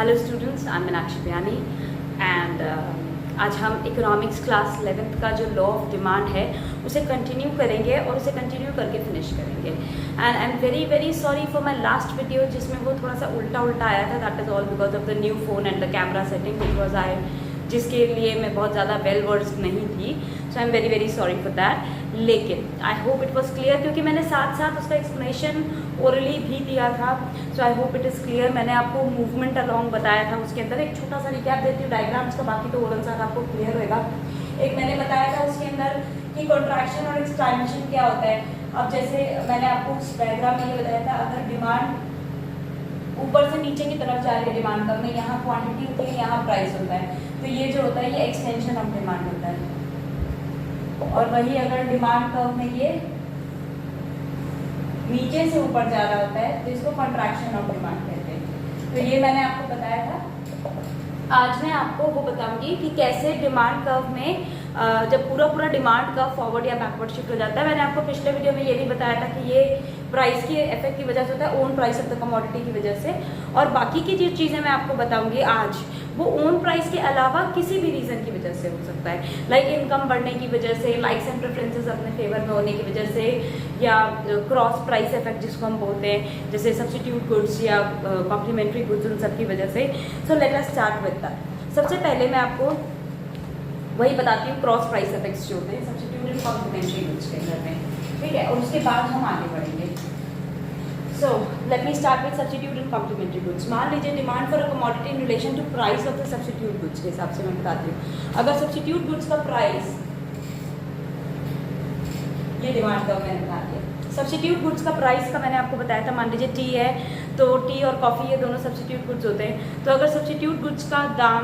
Hello students, I am Meenakshi बयानी and आज हम इकोनॉमिक्स क्लास 11th का जो लॉ ऑफ डिमांड है उसे कंटिन्यू करेंगे और उसे कंटिन्यू करके फिनिश करेंगे। And I am very sorry for my last video जिसमें वो थोड़ा सा उल्टा आया था। That is all because of the new phone and the camera setting which was I, जिसके लिए मैं बहुत ज़्यादा वेल वर्ड्स नहीं थी। So I am very sorry for that. लेकिन I hope it was clear, क्योंकि मैंने साथ साथ उसका एक्सप्लेनेशन ओरली भी दिया था। So I hope it is clear. मैंने आपको मूवमेंट अलॉन्ग बताया था, उसके अंदर एक छोटा सा रिकैप देती हूँ डायग्राम्स का, बाकी तो ओरल साथ आपको क्लियर होएगा। एक मैंने बताया था उसके अंदर कि कॉन्ट्रैक्शन और एक्सपेंशन क्या होता है। अब जैसे मैंने आपको उस डायग्राम में ये बताया था, अगर डिमांड ऊपर से नीचे की तरफ जा रही है, डिमांड कर्व में यहाँ क्वांटिटी होती है, यहाँ प्राइस होता है, तो ये जो होता है ये एक्सटेंशन ऑफ डिमांड होता है। और वही अगर डिमांड कर्व में ये नीचे से ऊपर जा रहा होता है तो इसको कॉन्ट्रैक्शन ऑफ डिमांड कहते हैं। तो ये मैंने आपको बताया था। आज मैं आपको वो बताऊंगी कि कैसे डिमांड कर्व में जब पूरा डिमांड कर्व फॉरवर्ड या बैकवर्ड शिफ्ट हो जाता है। मैंने आपको पिछले वीडियो में ये भी बताया था कि ये प्राइस की इफेक्ट की वजह से होता है, own price of the commodity की वजह से। और बाकी की जो चीज़ें मैं आपको बताऊंगी आज, वो ओन प्राइस के अलावा किसी भी रीज़न की वजह से हो सकता है। लाइक इनकम बढ़ने की वजह से, लाइक्स एंड प्रेफरेंसेस अपने फेवर में होने की वजह से, या क्रॉस प्राइस इफेक्ट जिसको हम बोलते हैं, जैसे सब्स्टिट्यूट गुड्स या कॉम्प्लीमेंट्री गुड्स, उन सब की वजह से। So let us start with that. सबसे पहले मैं आपको वही बताती हूँ, क्रॉस प्राइस इफेक्ट्स जो होते हैं सब्स्टिट्यूट एंड कॉम्प्लीमेंट्री गुड्स के अंदर में, ठीक है। और उसके बाद हम आगे बढ़ेंगे। So let me start with substitute and complementary goods. मान लीजिए demand for a commodity in relation to price of the substitute goods के हिसाब से मैं बताती हूँ। अगर सब्स्टिट्यूट गुड्स का प्राइस, ये डिमांड कर्व मैंने बता दिया। सब्स्टिट्यूट गुड्स का प्राइस का मैंने आपको बताया था, मान लीजिए टी है तो टी और कॉफ़ी ये दोनों सब्स्टिट्यूट गुड्स होते हैं। तो अगर सब्स्टिट्यूट गुड्स का दाम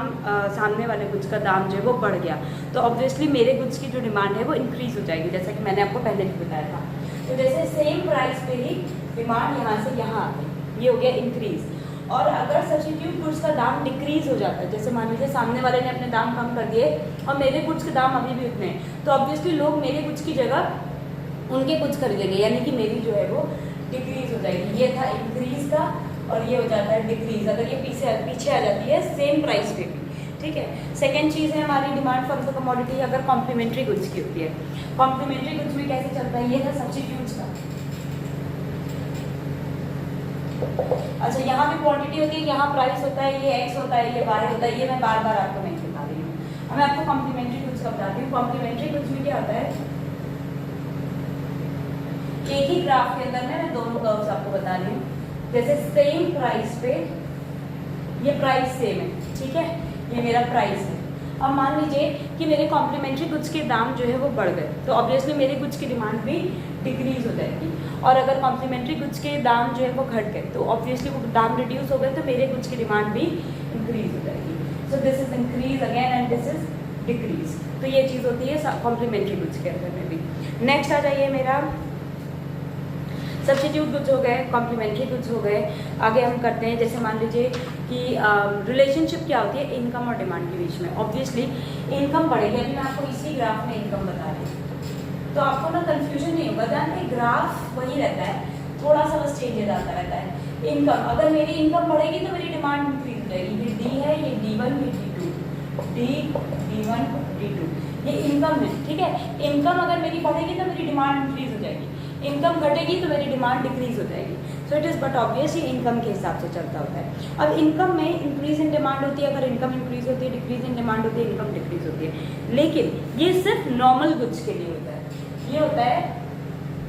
सामने वाले गुड्स का दाम जो है वो बढ़ गया तो ऑब्वियसली मेरे गुड्स की जो डिमांड है वो इंक्रीज हो जाएगी, जैसा कि मैंने आपको पहले भी बताया था। तो जैसे सेम प्राइस पे ही डिमांड यहाँ से यहाँ आ गई, ये हो गया इंक्रीज। और अगर सब्स्टिट्यूट गुड्स का दाम डिक्रीज हो जाता है, जैसे मान लीजिए सामने वाले ने अपने दाम कम कर दिए और मेरे गुड्स के दाम अभी भी उतने हैं, तो ऑब्वियसली लोग मेरे गुड्स की जगह उनके गुड्स खरीदेंगे, यानी कि मेरी जो है वो डिक्रीज हो जाएगी। ये था इंक्रीज का और ये हो जाता है डिक्रीज, अगर ये पीछे आ जाती है सेम प्राइस पे भी, ठीक है। सेकेंड चीज़ है हमारी डिमांड फॉर द कमोडिटी अगर कॉम्प्लीमेंट्री गुड्स की होती है। कॉम्प्लीमेंट्री गुड्स में कैसे चलता है, ये था सब्स्टिट्यूट्स का। अच्छा, यहाँ भी क्वांटिटी होती है, यहाँ प्राइस होता है, ये एक्स होता है, ये वाई होता है, ये मैं बार आपको नहीं बता रही हूँ। अब मैं आपको कॉम्प्लीमेंट्री गुड्स का बताती हूँ। कॉम्प्लीमेंट्री गुड्स में क्या होता है, एक ही ग्राफ के अंदर मैं दोनों कर्व्स आपको बता रही हूँ। जैसे सेम प्राइस पे ये प्राइस सेम है, ठीक है, ये मेरा प्राइस है। अब मान लीजिए कि मेरे कॉम्प्लीमेंट्री गुड्स के दाम जो है वो बढ़ गए तो ऑब्वियसली मेरे गुड्स की डिमांड भी डिक्रीज हो जाएगी। और अगर कॉम्प्लीमेंट्री गुड्स के दाम जो है वो घट गए तो ऑब्वियसली वो दाम रिड्यूस हो गए तो मेरे गुड्स की डिमांड भी इंक्रीज हो जाएगी। So this is increase again and this is decrease. तो ये चीज़ होती है कॉम्प्लीमेंट्री गुड्स के अंदर में भी। नेक्स्ट आ जाइए मेरा सब्स्टिट्यूट गुड्स हो गए, कॉम्प्लीमेंट्री गुड्स हो गए। आगे हम करते हैं, जैसे मान लीजिए कि रिलेशनशिप क्या होती है इनकम और डिमांड के बीच में। ऑब्वियसली इनकम बढ़ेगी, अभी मैं आपको इसी ग्राफ में इनकम बता रही हूँ तो आपको ना कंफ्यूजन नहीं होगा, जानते ग्राफ वही रहता है, थोड़ा सा बस चेंजेस आता रहता है। इनकम, अगर मेरी इनकम बढ़ेगी तो मेरी डिमांड इंक्रीज हो जाएगी। ये डी है, ये D1, ये D2, D1, D2, ये इनकम है, ठीक है। इनकम अगर मेरी बढ़ेगी तो मेरी डिमांड इंक्रीज हो जाएगी, इनकम घटेगी तो मेरी डिमांड डिक्रीज हो जाएगी। So it is but obviously income के हिसाब से चलता होता है। अब इनकम में इंक्रीज इन डिमांड होती है, अगर इनकम इंक्रीज होती है, डिक्रीज इन डिमांड होती है, इनकम डिक्रीज होती है। लेकिन ये सिर्फ नॉर्मल गुड्स के लिए होता है, ये होता है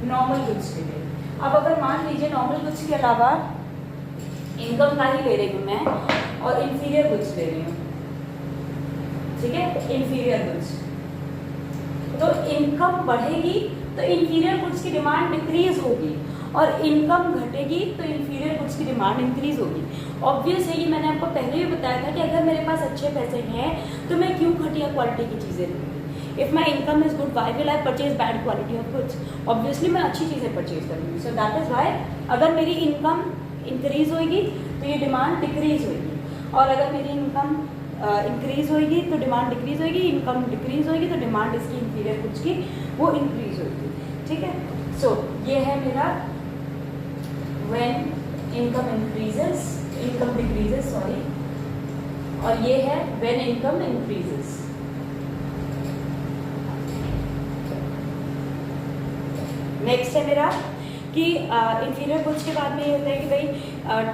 नॉर्मल गुड्स के लिए। अब अगर मान लीजिए नॉर्मल गुड्स के अलावा इनकम का ही ले रही हूँ मैं और इंफीरियर गुड्स ले रही हूँ, ठीक है, इंफीरियर गुड्स, तो इनकम बढ़ेगी तो इंफीरियर गुड्स की डिमांड डिक्रीज होगी और इनकम घटेगी तो इंफीरियर गुड्स की डिमांड इंक्रीज होगी। ऑब्वियस है, ये मैंने आपको पहले भी बताया था कि अगर मेरे पास अच्छे पैसे हैं तो मैं क्यों घटिया क्वालिटी की चीज़ें लूँगी। If my income is good why will I purchase bad quality of goods. Obviously मैं अच्छी चीज़ें परचेज करूँगी। सो दैट इज़ वाई अगर मेरी इनकम इंक्रीज होगी तो ये डिमांड डिक्रीज होगी, और अगर मेरी इनकम इंक्रीज होगी तो डिमांड डिक्रीज होगी, इनकम डिक्रीज होगी तो डिमांड इसकी इंफीरियर गुड्स की वो इंक्रीज होगी, ठीक है। सो ये है मेरा when income increases, income decreases, sorry, और ये है व्हेन इनकम इंक्रीजेस। नेक्स्ट है मेरा कि इंफीरियर गुड्स के बाद में ये होता है कि भाई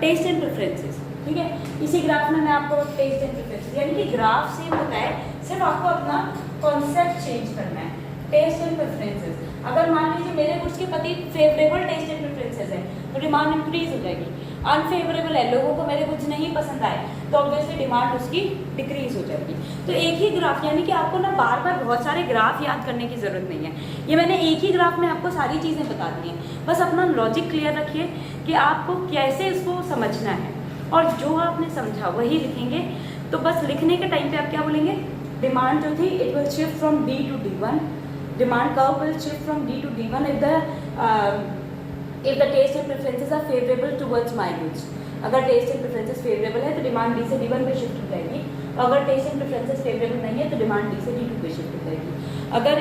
टेस्ट एंड प्रेफरेंसेस, ठीक है। इसी ग्राफ में मैं आपको टेस्ट एंड प्रेफरेंसेस, यानी कि ग्राफ सेम होता है, सिर्फ आपको अपना कॉन्सेप्ट चेंज करना है। टेस्ट एंड प्रेफरेंसेस, अगर मान लीजिए मेरे गुड्स के प्रति फेवरेबल टेस्ट एंड प्रेफरेंसेस है तो डिमांड इंक्रीज हो जाएगी। अनफेवरेबल है, लोगों को मेरे गुड्स नहीं पसंद आए तो ऑब्वियसली डिमांड उसकी डिक्रीज हो जाएगी। तो एक ही ग्राफ, यानी कि आपको ना बार बार बहुत सारे ग्राफ याद करने की ज़रूरत नहीं है। ये मैंने एक ही ग्राफ में आपको सारी चीज़ें बता दी हैं। बस अपना लॉजिक क्लियर रखिए कि आपको कैसे इसको समझना है, और जो आपने समझा वही लिखेंगे। तो बस लिखने के टाइम पे आप क्या बोलेंगे, डिमांड जो थी it will shift from D to D1, demand curve will shift from D to D1 if the taste and preferences are favorable towards my goods। अगर टेस्ट एंड प्रेफरेंसेस फेवरेबल है तो demand D से D1 पे shift हो जाएगी, और अगर test and preferences favourable नहीं है तो डिमांड D से D2 पे शिफ्ट हो जाएगी। अगर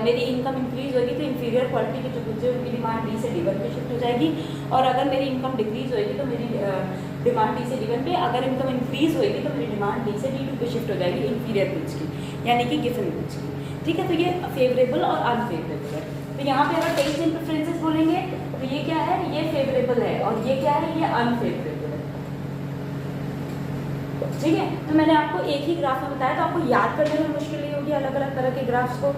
मेरी इनकम इंक्रीज होगी तो इंफीरियर क्वालिटी के जो गुड्स है उनकी डिमांड D से D1 पे शिफ्ट हो जाएगी, और अगर मेरी इनकम डिक्रीज होगी तो मेरी डिमांड D से D1 पे, अगर इनकम इंक्रीज होगी तो मेरी डिमांड D से D2 पे शिफ्ट हो जाएगी इंफीरियर गुड्स की, यानी कि गिवन गुड्स की, ठीक है। तो ये फेवरेबल और अनफेवरेबल है। तो यहाँ पे अगर टेस्ट एंड प्रेफरेंसेस बोलेंगे तो ये क्या है, ये फेवरेबल है, और ये क्या है, ये अनफेवरेबल है, ठीक है। तो मैंने आपको एक ही ग्राफ में बताया, तो आपको याद करने में मुश्किल नहीं होगी अलग अलग तरह के ग्राफ्स को।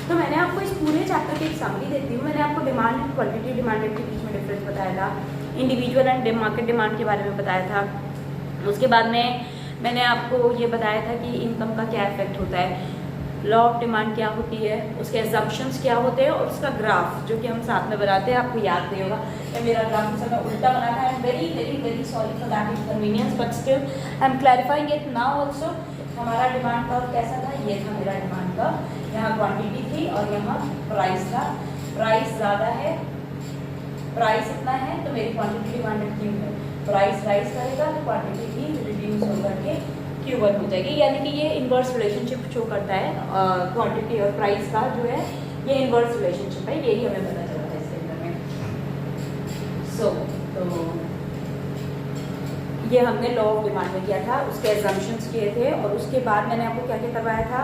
तो मैंने आपको इस पूरे चैप्टर की एक समरी देती हूँ। मैंने आपको डिमांड एंड क्वांटिटी, डिमांड के बीच में डिफरेंस बताया था, इंडिविजुअल एंड मार्केट डिमांड के बारे में बताया था। उसके बाद में मैंने आपको ये बताया था कि इनकम का क्या इफेक्ट होता है, लॉ ऑफ डिमांड क्या होती है, उसके एजम्पशंस क्या होते हैं, और उसका ग्राफ जो कि हम साथ में बनाते हैं, आपको याद नहीं होगा कि मेरा ग्राफ उस समय उल्टा बना था। आई am very very very sorry for that inconvenience, but still I am clarifying it now also. हमारा डिमांड कर्व कैसा था, ये था मेरा डिमांड कर्व, यहाँ क्वांटिटी थी और यहाँ प्राइस था। प्राइस ज़्यादा है, प्राइस इतना है तो मेरी क्वांटिटी डिमांडेड क्यों है, प्राइस राइज करेगा तो क्वांटिटी भी रिड्यूस होकर के Q1 हो जाएगी, यानी कि ये इन्वर्स रिलेशनशिप शो करता है क्वांटिटी और प्राइस का जो है, ये इन्वर्स रिलेशनशिप है, यही हमें पता चलता है इसके अंदर में। तो ये हमने लॉ ऑफ डिमांड में किया था, उसके एजम्पशंस किए थे, और उसके बाद मैंने आपको क्या क्या करवाया था,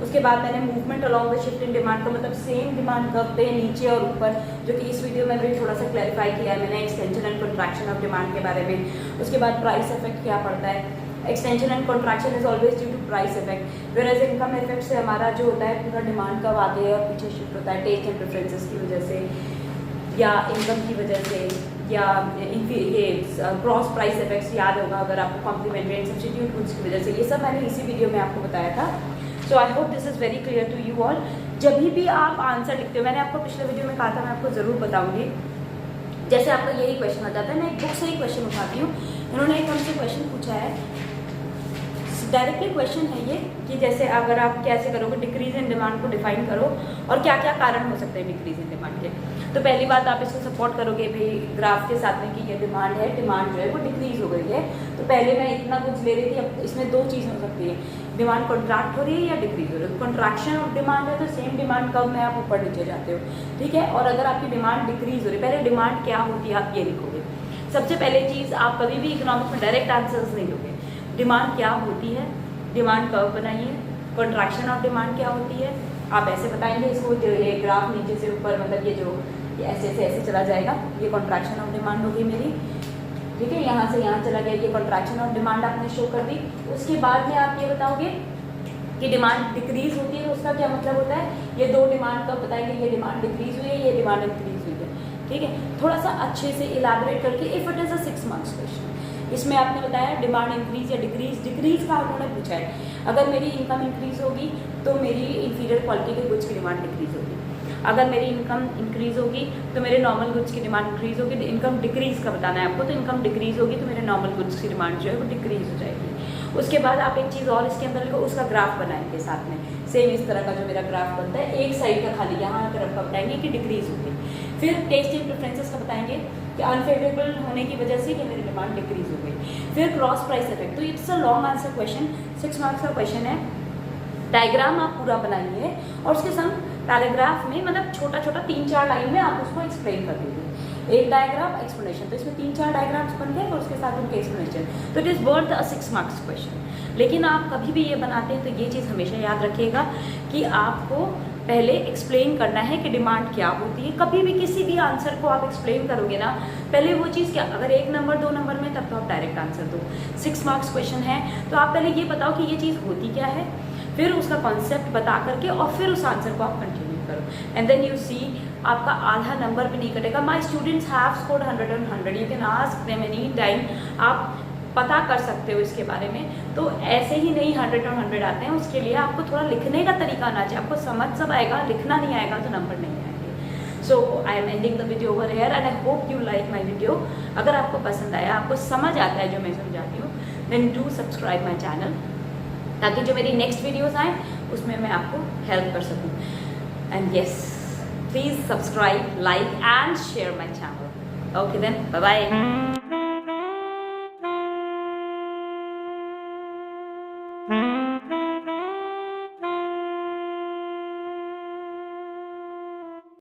उसके बाद मैंने movement along the shift in demand का मतलब सेम डिमांड कर्व पे नीचे और ऊपर, जो कि इस वीडियो में भी थोड़ा सा क्लैरिफाई किया है मैंने, extension and contraction of demand के बारे में। उसके बाद प्राइस इफेक्ट क्या पड़ता है, extension and contraction is always due to price effect, whereas income effect से हमारा जो होता है पूरा डिमांड कर्व आगे और पीछे शिफ्ट होता है टेस्ट एंड प्रेफरेंसेस की वजह से, या इनकम की वजह से, या ये क्रॉस प्राइस इफेक्ट्स याद होगा अगर आपको, कॉम्प्लीमेंट्री एंड सब्स्टिट्यूट गुड्स की वजह से। ये सब मैंने इसी वीडियो में आपको बताया था। So I hope this is very clear to you all. जब भी आप आंसर लिखते हो, मैंने आपको पिछले वीडियो में कहा था, मैं आपको ज़रूर बताऊँगी, जैसे आपका यही क्वेश्चन आ जाता है, मैं एक बुक से ही क्वेश्चन उठाती हूँ। इन्होंने एक हमसे क्वेश्चन पूछा है, डायरेक्टली क्वेश्चन है ये कि जैसे अगर आप कैसे करोगे, डिक्रीज इन डिमांड को डिफाइन करो और क्या क्या कारण हो सकते हैं डिक्रीज इन डिमांड के। तो पहली बात आप इसको सपोर्ट करोगे भाई ग्राफ के साथ में कि ये डिमांड है, डिमांड जो है वो डिक्रीज हो गई है। तो पहले मैं इतना कुछ ले रही थी, अब इसमें दो चीज़ हो सकती है, डिमांड कॉन्ट्रैक्ट हो रही है या डिक्रीज हो रही है। कॉन्ट्रैक्शन ऑफ डिमांड है तो सेम डिमांड कब में आप ऊपर नीचे जाते हो, ठीक है। और अगर आपकी डिमांड डिक्रीज हो रही है, पहले डिमांड क्या होती है आप ये लिखोगे। सबसे पहले चीज़, आप कभी भी इकोनॉमिक्स में डायरेक्ट आंसर्स नहीं लोगे। डिमांड क्या होती है, डिमांड कर्व बनाइए, कॉन्ट्रैक्शन ऑफ डिमांड क्या होती है, आप ऐसे बताएंगे इसको, जो ये ग्राफ नीचे से ऊपर मतलब ये जो ये ऐसे चला जाएगा, ये कॉन्ट्रैक्शन ऑफ डिमांड होगी मेरी, ठीक है। यहाँ से यहाँ चला गया, ये कॉन्ट्रैक्शन ऑफ डिमांड आपने शो कर दी। उसके बाद में आप ये बताओगे कि डिमांड डिक्रीज होती है, उसका क्या मतलब होता है, ये दो डिमांड कब बताएंगे, ये डिमांड डिक्रीज हुई है, ये डिमांड इंक्रीज हुई है, ठीक है। थोड़ा सा अच्छे से इलाबोरेट करके, if it is a 6 marks question, इसमें आपने बताया डिमांड इंक्रीज या डिक्रीज, डिक्रीज का उन्होंने पूछा है। अगर मेरी इनकम इंक्रीज होगी तो मेरी इंफीरियर क्वालिटी के गुड्स की डिमांड डिक्रीज होगी, अगर मेरी इनकम इंक्रीज होगी तो मेरे नॉर्मल गुड्स की डिमांड इंक्रीज होगी। इनकम डिक्रीज का बताना है आपको, तो इनकम डिक्रीज होगी तो मेरे नॉर्मल गुड्स की डिमांड जो है वो डिक्रीज हो जाएगी। उसके बाद आप एक चीज़ और इसके अंदर लिखो, उसका ग्राफ बनाएंगे साथ में, सेम इस तरह का जो मेरा ग्राफ बनता है, एक साइड का खाली यहाँ तरफ का बताएंगे कि डिक्रीज होगी। फिर टेस्ट एंड प्रेफरेंसेस का बताएंगे कि अनफेवरेबल होने की वजह से कि मेरी डिमांड डिक्रीज हो गई। फिर क्रॉस प्राइस इफेक्ट, तो it's a long answer question, 6 marks का क्वेश्चन है। डायग्राम आप पूरा बनाइए और उसके संग पैराग्राफ में मतलब छोटा छोटा 3-4 लाइन में आप उसको एक्सप्लेन कर दीजिए। एक डायग्राम एक्सप्लेनेशन, तो इसमें 3-4 डायग्राम्स बन गए और उसके साथ उनके एक्सप्लेनेशन, तो it is worth a 6 marks question. लेकिन आप कभी भी ये बनाते हैं तो ये चीज़ हमेशा याद रखिएगा कि आपको पहले एक्सप्लेन करना है कि डिमांड क्या होती है। कभी भी किसी भी आंसर को आप एक्सप्लेन करोगे ना, पहले वो चीज़ क्या, अगर 1 नंबर 2 नंबर में तब तो आप डायरेक्ट आंसर दो, 6 मार्क्स क्वेश्चन है तो आप पहले ये बताओ कि ये चीज़ होती क्या है, फिर उसका कॉन्सेप्ट बता करके और फिर उस आंसर को आप कंटिन्यू करो, एंड देन यू सी आपका आधा नंबर भी नहीं कटेगा। My students have scored 100 on 100, you can ask them any time, आप पता कर सकते हो इसके बारे में। तो ऐसे ही नहीं 100 on 100 आते हैं, उसके लिए आपको थोड़ा लिखने का तरीका आना चाहिए, आपको समझ सब आएगा, लिखना नहीं आएगा तो नंबर नहीं आएंगे। So I am ending the video over here and I hope you like my video. अगर आपको पसंद आया, आपको समझ आता है जो मैं समझाती हूँ, then do subscribe my channel, ताकि जो मेरी नेक्स्ट वीडियोज़ आएँ उसमें मैं आपको हेल्प कर सकूँ। And yes, please subscribe, like and share my channel. Okay then, bye bye.